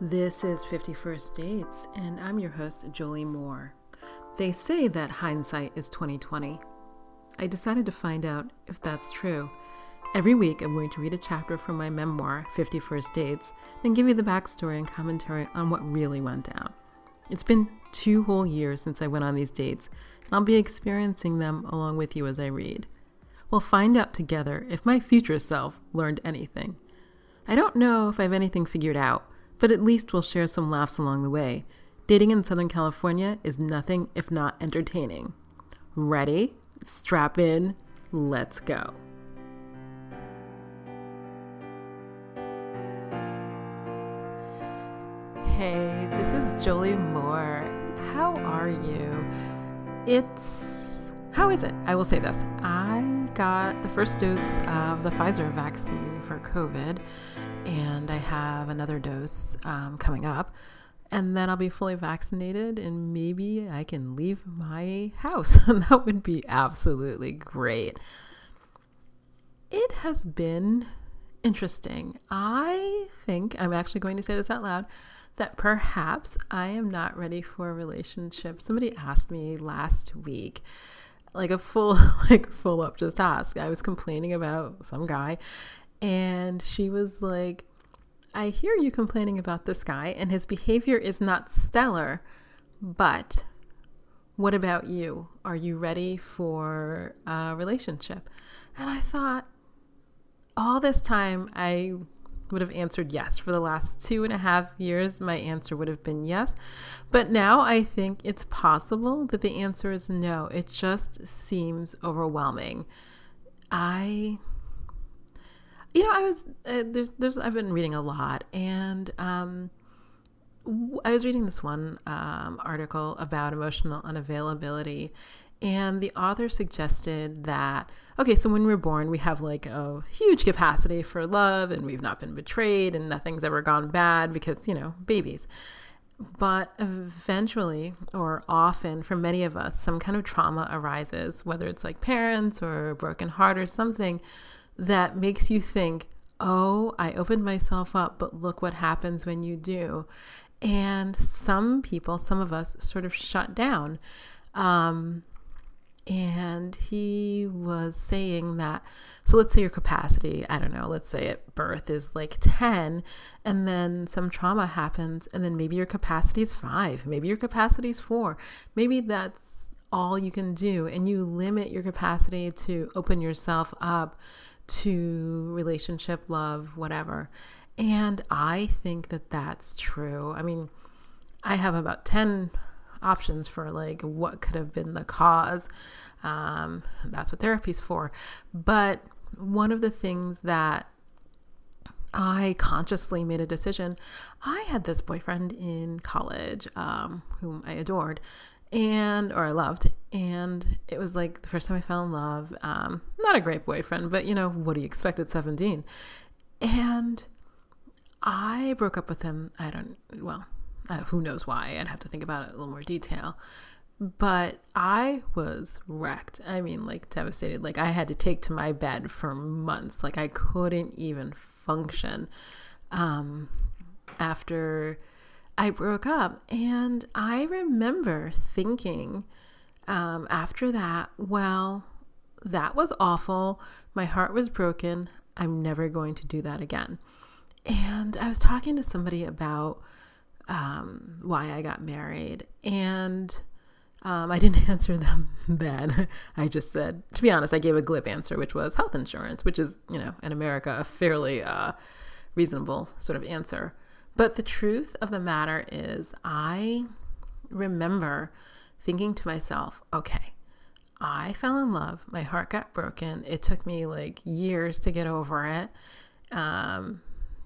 This is 51st Dates, and I'm your host, Jolie Moore. They say that hindsight is 2020. I decided to find out if that's true. Every week, I'm going to read a chapter from my memoir, 51st Dates, then give you the backstory and commentary on what really went down. It's been 2 whole years since I went on these dates, and I'll be experiencing them along with you as I read. We'll find out together if my future self learned anything. I don't know if I have anything figured out, but at least we'll share some laughs along the way. Dating in Southern California is nothing if not entertaining. Ready? Strap in. Let's go. Hey, this is Jolie Moore. How are you? How is it? I will say this. I got the first dose of the Pfizer vaccine for COVID, and I have another dose coming up, and then I'll be fully vaccinated, and maybe I can leave my house. That would be absolutely great. It has been interesting. I think, I'm actually going to say this out loud, that perhaps I am not ready for a relationship. Somebody asked me last week, like a full up just ask. I was complaining about some guy, and she was like, I hear you complaining about this guy and his behavior is not stellar, but what about you? Are you ready for a relationship? And I thought, all this time I would have answered yes. For the last 2.5 years, my answer would have been yes. But now I think it's possible that the answer is no. It just seems overwhelming. I've been reading a lot, and I was reading this one article about emotional unavailability, and the author suggested that, okay, so when we're born, we have like a huge capacity for love, and we've not been betrayed, and nothing's ever gone bad because, babies. But eventually, or often for many of us, some kind of trauma arises, whether it's like parents or a broken heart or something that makes you think, oh, I opened myself up, but look what happens when you do. And some of us sort of shut down. And he was saying that, so let's say your capacity, I don't know, let's say at birth is like 10, and then some trauma happens, and then maybe your capacity is 5, maybe your capacity is 4, maybe that's all you can do, and you limit your capacity to open yourself up to relationship, love, whatever. And I think that that's true. I mean, I have about 10 options for like what could have been the cause. That's what therapy's for. But one of the things that I consciously made a decision, I had this boyfriend in college, whom I adored or I loved. And it was like the first time I fell in love. Not a great boyfriend, but what do you expect at 17? And I broke up with him. Who knows why? I'd have to think about it in a little more detail. But I was wrecked. I mean, like devastated. Like I had to take to my bed for months. Like I couldn't even function after I broke up. And I remember thinking after that, well, that was awful. My heart was broken. I'm never going to do that again. And I was talking to somebody about why I got married, and I didn't answer them then. I just said, to be honest, I gave a glib answer, which was health insurance, which is, in America, a fairly reasonable sort of answer. But the truth of the matter is, I remember thinking to myself, okay, I fell in love. My heart got broken. It took me like years to get over it.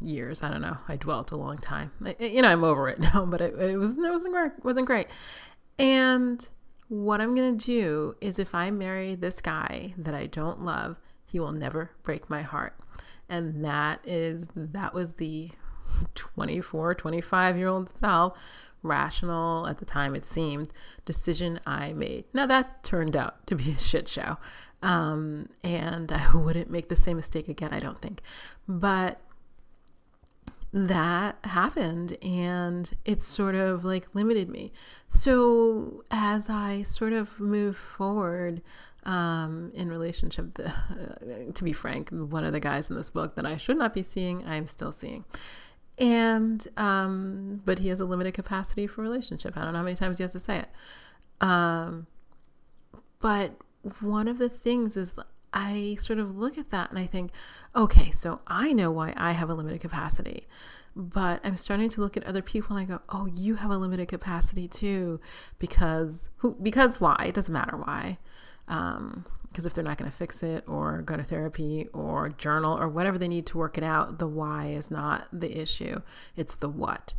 Years, I don't know. I dwelt a long time. I'm over it now, but it wasn't great. And what I'm going to do is, if I marry this guy that I don't love, he will never break my heart. And that was the 24, 25-year-old self, rational at the time it seemed, decision I made. Now that turned out to be a shit show. And I wouldn't make the same mistake again, I don't think. But that happened, and it sort of like limited me. So as I sort of move forward in relationship, to be frank, one of the guys in this book that I should not be seeing, I'm still seeing. And but he has a limited capacity for relationship. I don't know how many times he has to say it. But one of the things is I sort of look at that and I think, okay, so I know why I have a limited capacity, but I'm starting to look at other people and I go, oh, you have a limited capacity too, because why? It doesn't matter why. Because if they're not going to fix it or go to therapy or journal or whatever they need to work it out, the why is not the issue. It's the what.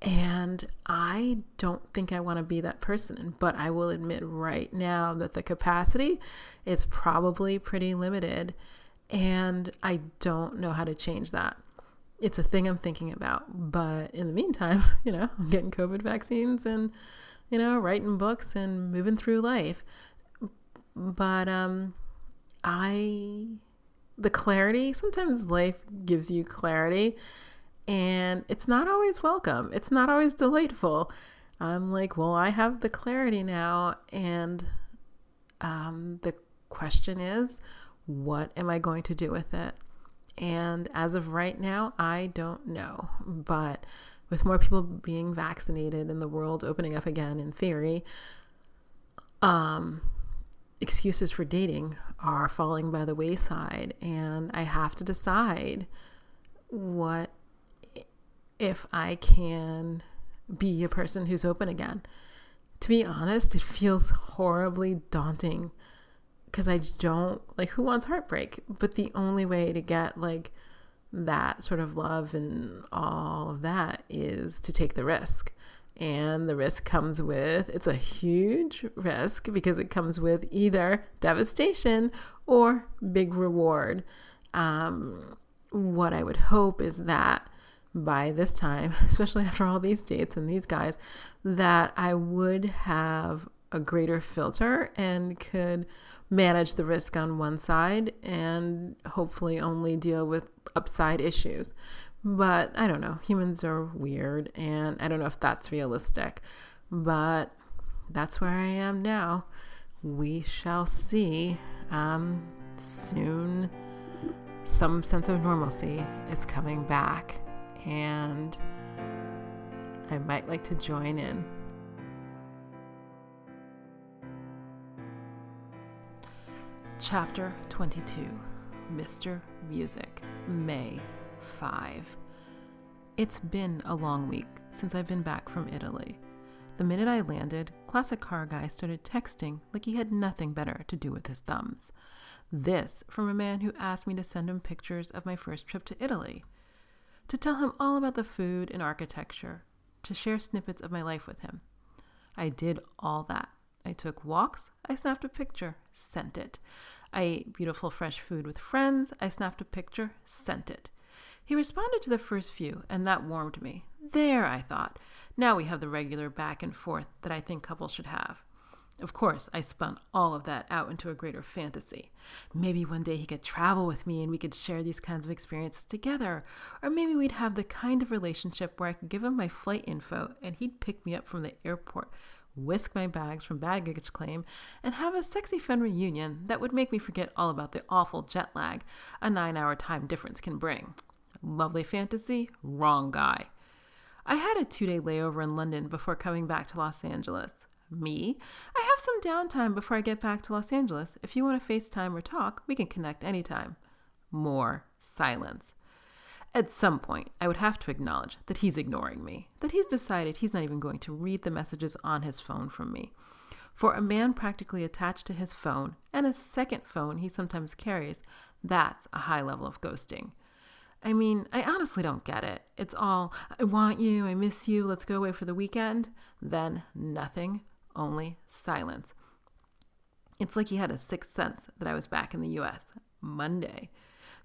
And I don't think I want to be that person, but I will admit right now that the capacity is probably pretty limited, and I don't know how to change that. It's a thing I'm thinking about, but in the meantime, I'm getting COVID vaccines and, writing books and moving through life. But the clarity, sometimes life gives you clarity, and it's not always welcome. It's not always delightful. I'm like, well, I have the clarity now. And the question is, what am I going to do with it? And as of right now, I don't know. But with more people being vaccinated and the world opening up again, in theory, excuses for dating are falling by the wayside. And I have to decide what if I can be a person who's open again. To be honest, it feels horribly daunting because I don't, who wants heartbreak? But the only way to get that sort of love and all of that is to take the risk. And the risk comes with, it's a huge risk because it comes with either devastation or big reward. What I would hope is that by this time, especially after all these dates and these guys, that I would have a greater filter and could manage the risk on one side and hopefully only deal with upside issues. But I don't know. Humans are weird, and I don't know if that's realistic. But that's where I am now. We shall see. Soon, some sense of normalcy is coming back, and I might like to join in. Chapter 22, Mr. Music, May 5. It's been a long week since I've been back from Italy. The minute I landed, classic car guy started texting like he had nothing better to do with his thumbs. This from a man who asked me to send him pictures of my first trip to Italy, to tell him all about the food and architecture, to share snippets of my life with him. I did all that. I took walks, I snapped a picture, sent it. I ate beautiful fresh food with friends, I snapped a picture, sent it. He responded to the first few, and that warmed me. There, I thought. Now we have the regular back and forth that I think couples should have. Of course, I spun all of that out into a greater fantasy. Maybe one day he could travel with me and we could share these kinds of experiences together. Or maybe we'd have the kind of relationship where I could give him my flight info and he'd pick me up from the airport, whisk my bags from baggage claim, and have a sexy fun reunion that would make me forget all about the awful jet lag a 9-hour time difference can bring. Lovely fantasy, wrong guy. I had a 2-day layover in London before coming back to Los Angeles. Me? I have some downtime before I get back to Los Angeles. If you want to FaceTime or talk, we can connect anytime. More silence. At some point, I would have to acknowledge that he's ignoring me, that he's decided he's not even going to read the messages on his phone from me. For a man practically attached to his phone and a second phone he sometimes carries, that's a high level of ghosting. I mean, I honestly don't get it. It's all, I want you, I miss you, let's go away for the weekend. Then nothing, only silence. It's like he had a sixth sense that I was back in the U.S. Monday.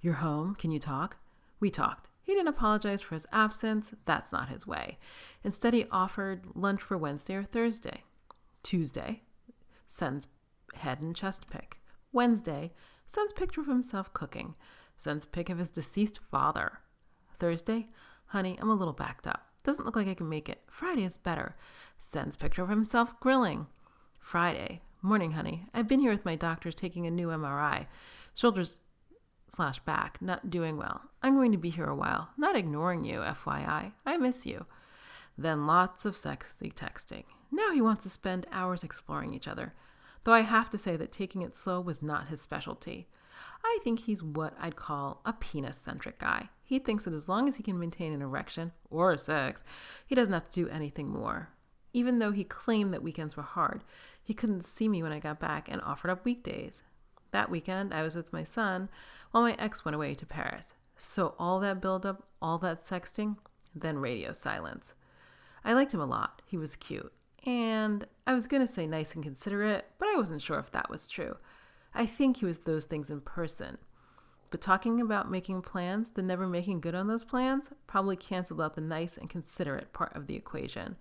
You're home? Can you talk? We talked. He didn't apologize for his absence. That's not his way. Instead, he offered lunch for Wednesday or Thursday. Tuesday, sends head and chest pic. Wednesday, sends picture of himself cooking. Sends pic of his deceased father. Thursday, Honey, I'm a little backed up. Doesn't look like I can make it. Friday is better. Sends picture of himself grilling. Friday. Morning, honey. I've been here with my doctors taking a new MRI. Shoulders/back, not doing well. I'm going to be here a while. Not ignoring you, FYI. I miss you. Then lots of sexy texting. Now he wants to spend hours exploring each other. Though I have to say that taking it slow was not his specialty. I think he's what I'd call a penis-centric guy. He thinks that as long as he can maintain an erection or sex, he doesn't have to do anything more. Even though he claimed that weekends were hard, he couldn't see me when I got back and offered up weekdays. That weekend, I was with my son while my ex went away to Paris. So all that buildup, all that sexting, then radio silence. I liked him a lot. He was cute. And I was going to say nice and considerate, but I wasn't sure if that was true. I think he was those things in person. But talking about making plans, the never making good on those plans, probably canceled out the nice and considerate part of the equation.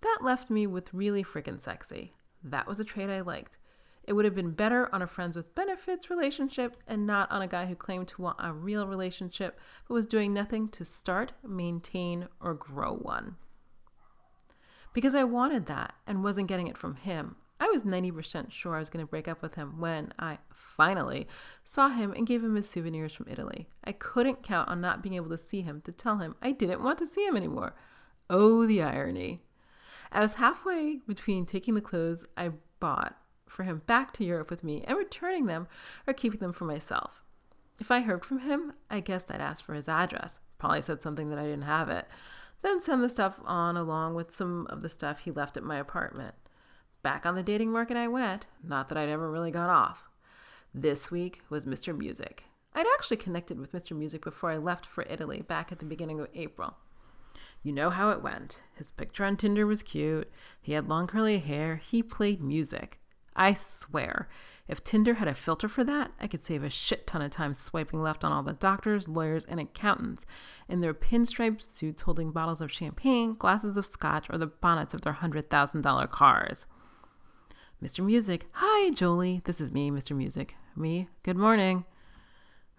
That left me with really freaking sexy. That was a trait I liked. It would have been better on a friends with benefits relationship and not on a guy who claimed to want a real relationship but was doing nothing to start, maintain, or grow one. Because I wanted that and wasn't getting it from him. I was 90% sure I was going to break up with him when I finally saw him and gave him his souvenirs from Italy. I couldn't count on not being able to see him to tell him I didn't want to see him anymore. Oh, the irony. I was halfway between taking the clothes I bought for him back to Europe with me and returning them or keeping them for myself. If I heard from him, I guessed I'd ask for his address. Probably said something that I didn't have it. Then send the stuff on along with some of the stuff he left at my apartment. Back on the dating market I went, not that I'd ever really gone off. This week was Mr. Music. I'd actually connected with Mr. Music before I left for Italy back at the beginning of April. You know how it went. His picture on Tinder was cute. He had long curly hair. He played music. I swear, if Tinder had a filter for that, I could save a shit ton of time swiping left on all the doctors, lawyers, and accountants in their pinstripe suits holding bottles of champagne, glasses of scotch, or the bonnets of their $100,000 cars. Mr. Music, hi, Jolie. This is me, Mr. Music. Me, good morning.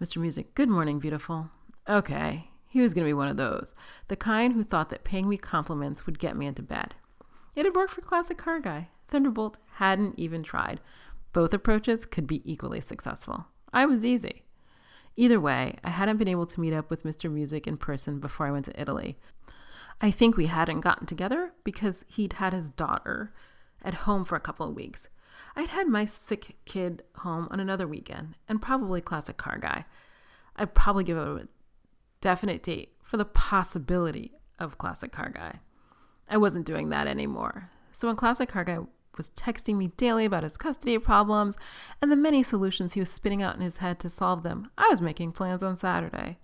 Mr. Music, good morning, beautiful. Okay, he was going to be one of those, the kind who thought that paying me compliments would get me into bed. It had worked for Classic Car Guy. Thunderbolt hadn't even tried. Both approaches could be equally successful. I was easy. Either way, I hadn't been able to meet up with Mr. Music in person before I went to Italy. I think we hadn't gotten together because he'd had his daughter at home for a couple of weeks. I'd had my sick kid home on another weekend, and probably Classic Car Guy. I'd probably give it a definite date for the possibility of Classic Car Guy. I wasn't doing that anymore. So when Classic Car Guy was texting me daily about his custody problems and the many solutions he was spinning out in his head to solve them, I was making plans on Saturday.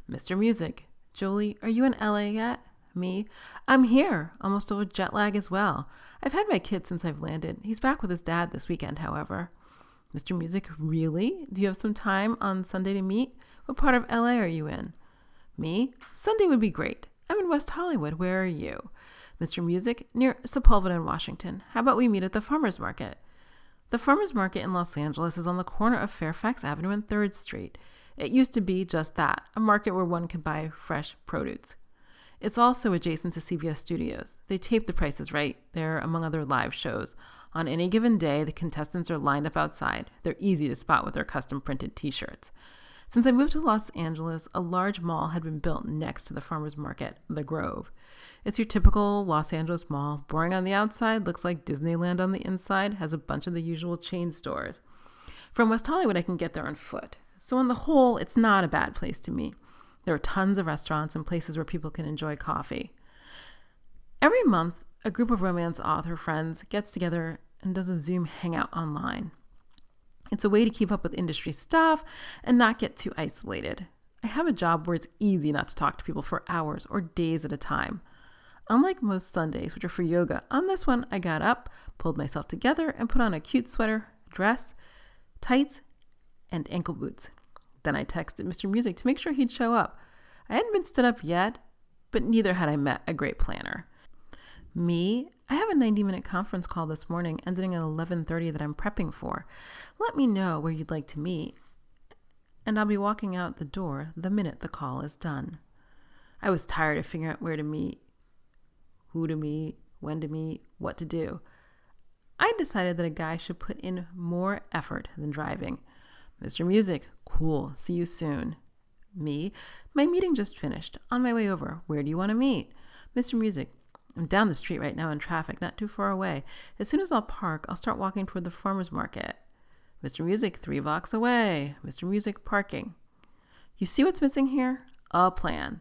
Mr. Music, Jolie, are you in LA yet? Me, I'm here, almost over jet lag as well. I've had my kid since I've landed. He's back with his dad this weekend, however. Mr. Music, really? Do you have some time on Sunday to meet? What part of LA are you in? Me, Sunday would be great. I'm in West Hollywood. Where are you? Mr. Music, near Sepulveda in Washington. How about we meet at the farmer's market? The farmer's market in Los Angeles is on the corner of Fairfax Avenue and 3rd Street. It used to be just that, a market where one could buy fresh produce. It's also adjacent to CBS Studios. They tape The Price is Right there, among other live shows. On any given day, the contestants are lined up outside. They're easy to spot with their custom printed t-shirts. Since I moved to Los Angeles, a large mall had been built next to the farmer's market, The Grove. It's your typical Los Angeles mall, boring on the outside, looks like Disneyland on the inside, has a bunch of the usual chain stores. From West Hollywood, I can get there on foot. So on the whole, it's not a bad place to meet. There are tons of restaurants and places where people can enjoy coffee. Every month, a group of romance author friends gets together and does a Zoom hangout online. It's a way to keep up with industry stuff and not get too isolated. I have a job where it's easy not to talk to people for hours or days at a time. Unlike most Sundays, which are for yoga, on this one, I got up, pulled myself together, and put on a cute sweater, dress, tights, and ankle boots. Then I texted Mr. Music to make sure he'd show up. I hadn't been stood up yet, but neither had I met a great planner. Me, I have a 90-minute conference call this morning ending at 11:30 that I'm prepping for. Let me know where you'd like to meet, and I'll be walking out the door the minute the call is done. I was tired of figuring out where to meet, who to meet, when to meet, what to do. I decided that a guy should put in more effort than driving. Mr. Music, cool, see you soon. Me, my meeting just finished. On my way over, where do you want to meet? Mr. Music, I'm down the street right now in traffic, not too far away. As soon as I'll park, I'll start walking toward the farmer's market. Mr. Music, 3 blocks away. Mr. Music, parking. You see what's missing here? A plan.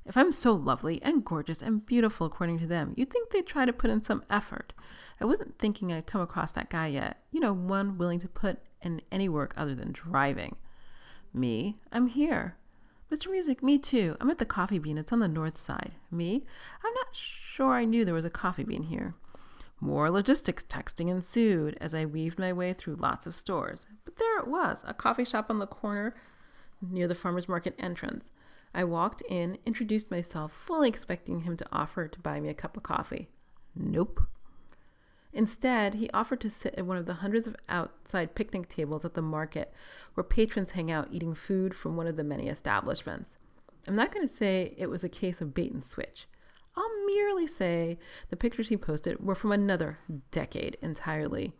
If I'm so lovely and gorgeous and beautiful according to them, you'd think they'd try to put in some effort. I wasn't thinking I'd come across that guy yet. One willing to put in any work other than driving. Me, I'm here. Mr. Music, me too. I'm at the Coffee Bean. It's on the north side. Me, I'm not sure I knew there was a Coffee Bean here. More logistics texting ensued as I weaved my way through lots of stores. But there it was, a coffee shop on the corner near the farmer's market entrance. I walked in, introduced myself, fully expecting him to offer to buy me a cup of coffee. Nope. Instead, he offered to sit at one of the hundreds of outside picnic tables at the market where patrons hang out eating food from one of the many establishments. I'm not going to say it was a case of bait and switch. I'll merely say the pictures he posted were from another decade entirely.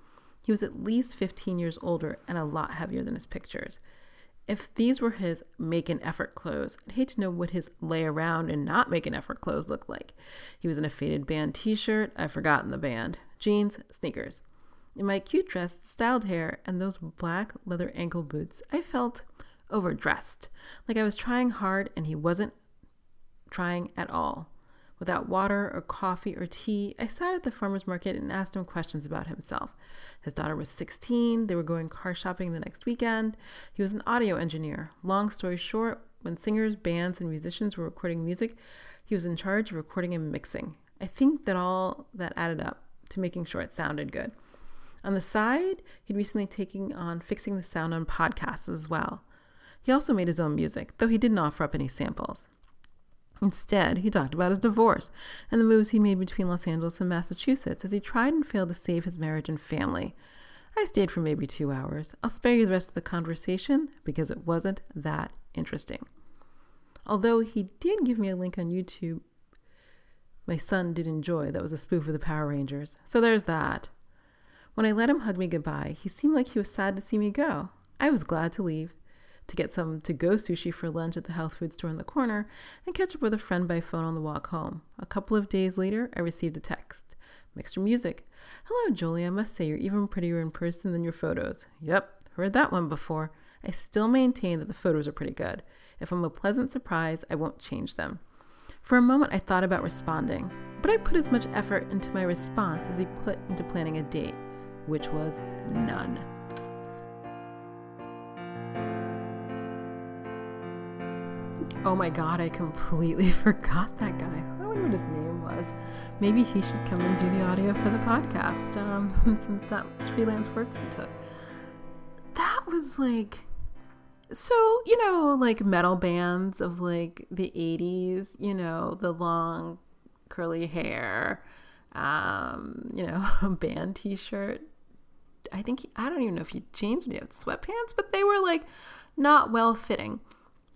He was at least 15 years older and a lot heavier than his pictures. If these were his make an effort clothes, I'd hate to know what his lay around and not make an effort clothes looked like. He was in a faded band t-shirt, I've forgotten the band, jeans, sneakers. In my cute dress, styled hair, and those black leather ankle boots, I felt overdressed, like I was trying hard and he wasn't trying at all. Without water or coffee or tea, I sat at the farmer's market and asked him questions about himself. His daughter was 16. They were going car shopping the next weekend. He was an audio engineer. Long story short, when singers, bands, and musicians were recording music, he was in charge of recording and mixing. I think that all that added up to making sure it sounded good. On the side, he'd recently taken on fixing the sound on podcasts as well. He also made his own music, though he didn't offer up any samples. Instead, he talked about his divorce and the moves he made between Los Angeles and Massachusetts as he tried and failed to save his marriage and family. I stayed for maybe 2 hours. I'll spare you the rest of the conversation because it wasn't that interesting. Although he did give me a link on YouTube my son did enjoy that was a spoof of the Power Rangers. So there's that. When I let him hug me goodbye, he seemed like he was sad to see me go. I was glad to leave, to get some to-go sushi for lunch at the health food store in the corner, and catch up with a friend by phone on the walk home. A couple of days later, I received a text. Mixed Music. Hello, Julie. I must say you're even prettier in person than your photos. Yep, heard that one before. I still maintain that the photos are pretty good. If I'm a pleasant surprise, I won't change them. For a moment, I thought about responding, but I put as much effort into my response as he put into planning a date, which was none. Oh my God, I completely forgot that guy. I wonder what his name was. Maybe he should come and do the audio for the podcast, since that was freelance work he took. That was like, so, like metal bands of like the 80s, the long curly hair, a band t-shirt. I don't even know if he changed it. He had sweatpants, but they were like not well fitting.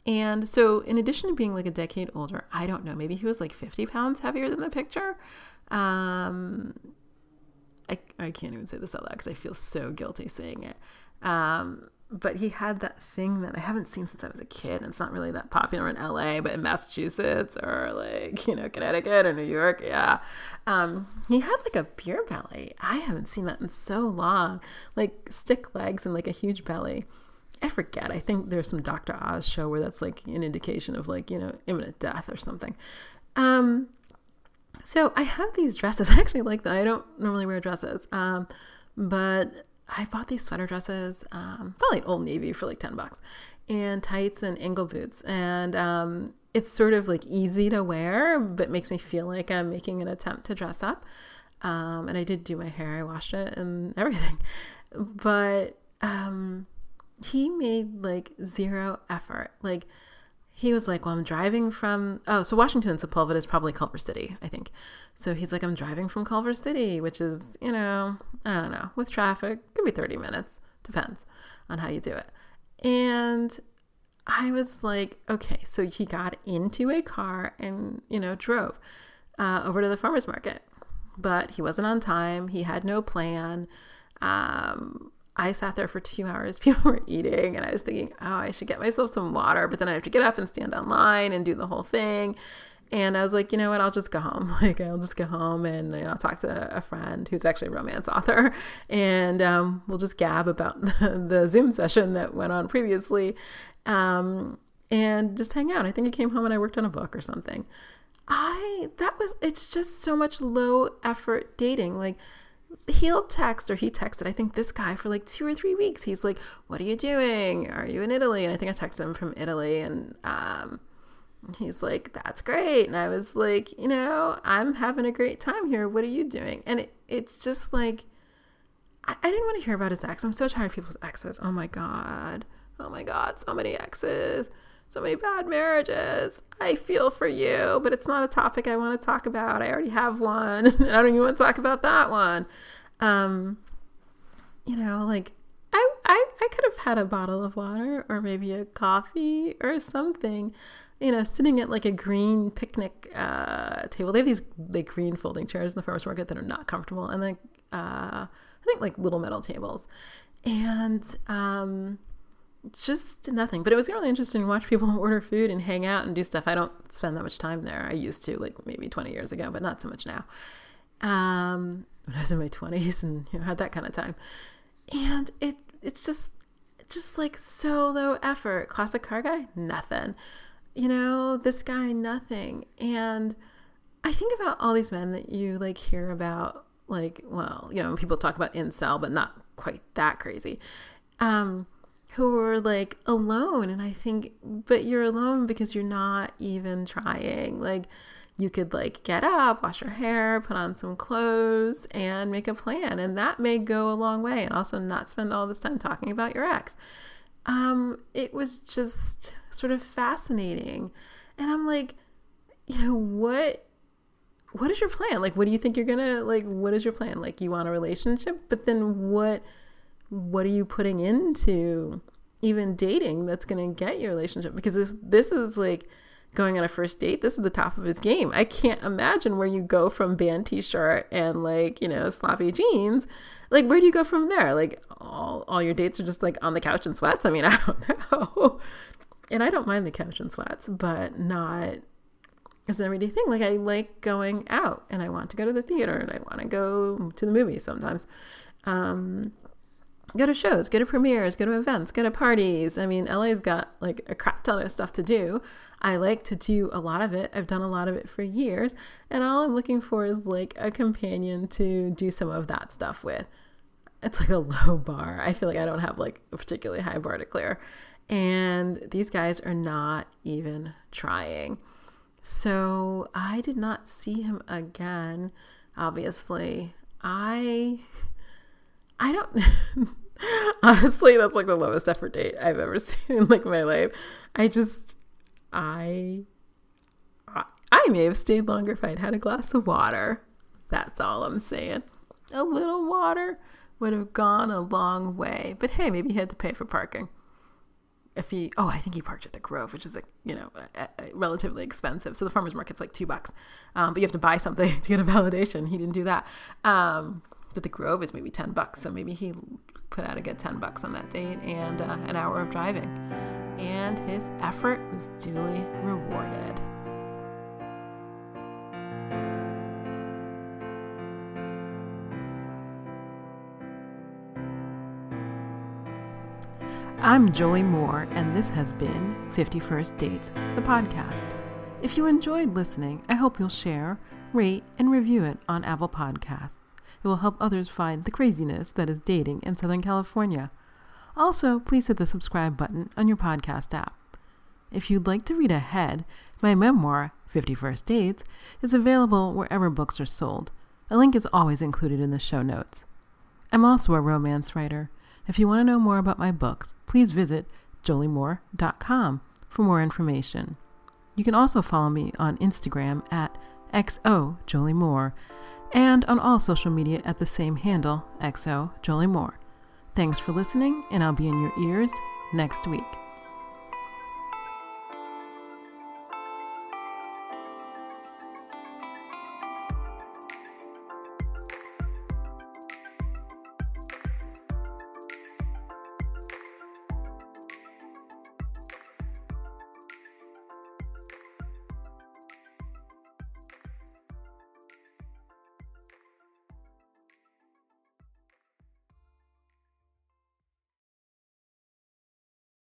And so in addition to being like a decade older, I don't know, maybe he was like 50 pounds heavier than the picture. I can't even say this out loud because I feel so guilty saying it. But he had that thing that I haven't seen since I was a kid. And it's not really that popular in LA, but in Massachusetts or like, Connecticut or New York. Yeah. He had like a beer belly. I haven't seen that in so long, like stick legs and like a huge belly. I forget. I think there's some Dr. Oz show where that's like an indication of like, imminent death or something. So I have these dresses. I actually like them. I don't normally wear dresses. But I bought these sweater dresses, probably at Old Navy for like $10, and tights and ankle boots. And it's sort of like easy to wear, but makes me feel like I'm making an attempt to dress up. And I did do my hair. I washed it and everything. But he made like zero effort. Like he was like, well, I'm driving from, so Washington and Sepulveda is probably Culver City, I think. So he's like, I'm driving from Culver City, which is, I don't know, with traffic, could be 30 minutes. Depends on how you do it. And I was like, okay, so he got into a car and, drove over to the farmer's market, but he wasn't on time. He had no plan. I sat there for 2 hours. People were eating, and I was thinking, oh, I should get myself some water, but then I have to get up and stand online and do the whole thing. And I was like, you know what, I'll just go home. I'll just go home and I'll talk to a friend who's actually a romance author, and we'll just gab about the Zoom session that went on previously, and just hang out. I think I came home and I worked on a book or something. It's just so much low effort dating. Like, he texted, I think, this guy for like 2 or 3 weeks. He's like, what are you doing? Are you in Italy? And I think I texted him from Italy, and he's like, that's great. And I was like, I'm having a great time here. What are you doing? And it's just like, I didn't want to hear about his ex. I'm so tired of people's exes. Oh my God. So many exes, so many bad marriages. I feel for you, but it's not a topic I want to talk about. I already have one, and I don't even want to talk about that one. Like, I could have had a bottle of water or maybe a coffee or something, sitting at like a green picnic table. They have these green folding chairs in the farmer's market that are not comfortable, and like I think like little metal tables, and just nothing. But it was really interesting to watch people order food and hang out and do stuff. I don't spend that much time there. I used to, like maybe 20 years ago, but not so much now. When I was in my 20s and had that kind of time. And it's just like so low effort. Classic car guy, nothing. This guy, nothing. And I think about all these men that you like hear about, like, well, people talk about incel, but not quite that crazy. Who are like alone. And I think, but you're alone because you're not even trying. Like, you could like get up, wash your hair, put on some clothes, and make a plan. And that may go a long way. And also not spend all this time talking about your ex. It was just sort of fascinating. And I'm like, what is your plan? Like, what do you think you're gonna, like, what is your plan? Like, you want a relationship, but then what are you putting into even dating that's going to get your relationship? Because this is like going on a first date. This is the top of his game. I can't imagine where you go from band t-shirt and like, sloppy jeans. Like, where do you go from there? Like, all your dates are just like on the couch in sweats. I mean, I don't know. And I don't mind the couch in sweats, but not as an everyday thing. Like, I like going out, and I want to go to the theater, and I want to go to the movies sometimes. Go to shows, go to premieres, go to events, go to parties. I mean, LA's got like a crap ton of stuff to do. I like to do a lot of it. I've done a lot of it for years. And all I'm looking for is like a companion to do some of that stuff with. It's like a low bar. I feel like I don't have like a particularly high bar to clear. And these guys are not even trying. So I did not see him again, obviously. I don't... Honestly, that's like the lowest effort date I've ever seen in like my life. I may have stayed longer if I'd had a glass of water. That's all I'm saying. A little water would have gone a long way. But hey, maybe he had to pay for parking. I think he parked at the Grove, which is like, relatively expensive. So the farmer's market's like $2. But you have to buy something to get a validation. He didn't do that. But the Grove is maybe $10. So maybe he put out a good $10 on that date and an hour of driving. And his effort was duly rewarded. I'm Jolie Moore, and this has been 51st Dates, the podcast. If you enjoyed listening, I hope you'll share, rate, and review it on Apple Podcasts. It will help others find the craziness that is dating in Southern California. Also, please hit the subscribe button on your podcast app. If you'd like to read ahead, my memoir, 51st Dates, is available wherever books are sold. A link is always included in the show notes. I'm also a romance writer. If you want to know more about my books, please visit joliemoore.com for more information. You can also follow me on Instagram at xojoliemoore and on all social media at the same handle, xojoliemoore. Thanks for listening, and I'll be in your ears next week.